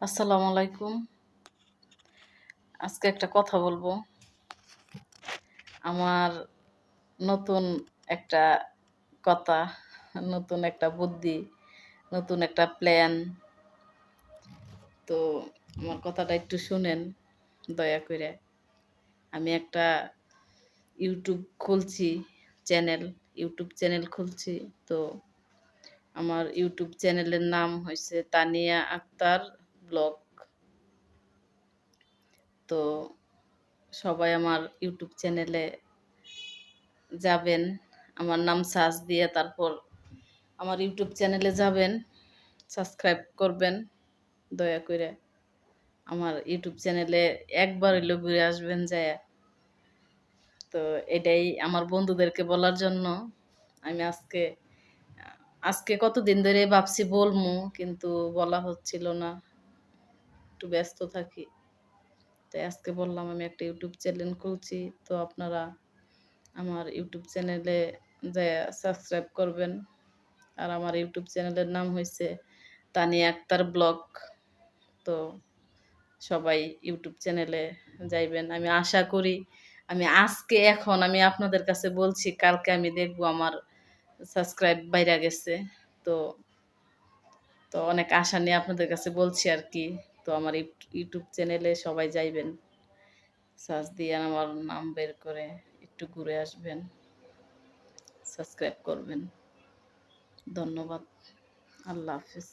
আসসালামু আলাইকুম। আজকে একটা কথা বলবো। আমার নতুন একটা কথা, নতুন একটা বুদ্ধি, নতুন একটা প্ল্যান। তো আমার কথাটা একটু শুনেন দয়া কইরা। আমি একটা ইউটিউব খুলছি চ্যানেল, ইউটিউব চ্যানেল খুলছি। তো আমার ইউটিউব চ্যানেলের নাম হইছে তানিয়া আক্তার ব্লগ। তো সবাই আমার ইউটিউব চ্যানেলে যাবেন, আমার নাম সার্চ দিয়ে তারপর আমার ইউটিউব চ্যানেলে যাবেন, সাবস্ক্রাইব করবেন দয়া করে। আমার ইউটিউব চ্যানেলে একবার হইলেও ঘুরে আসবেন যায়া। তো এটাই আমার বন্ধুদেরকে বলার জন্য আমি আজকে কতদিন ধরে ভাবছি বলমু, কিন্তু বলা হচ্ছিল না, একটু ব্যস্ত থাকি। তাই আজকে বললাম আমি একটা ইউটিউব চ্যানেল খুলছি। তো আপনারা আমার ইউটিউব চ্যানেলে যায়া সাবস্ক্রাইব করবেন। আর আমার ইউটিউব চ্যানেলের নাম হইছে তানিয়া আক্তার ব্লগ। তো সবাই ইউটিউব চ্যানেলে যাইবেন। আমি আশা করি আমি আপনাদের কাছে বলছি, কালকে আমি দেখব আমার সাবস্ক্রাইব বাইরা গেছে। তো তো অনেক আশা নিয়ে আপনাদের কাছে বলছি আরকি। তো আমার ইউটিউব চ্যানেলে সবাই যাইবেন। সার্চ দিয়ে আমার নাম বের করে একটু ঘুরে আসবেন। সাবস্ক্রাইব করবেন। ধন্যবাদ। আল্লাহ হাফেজ।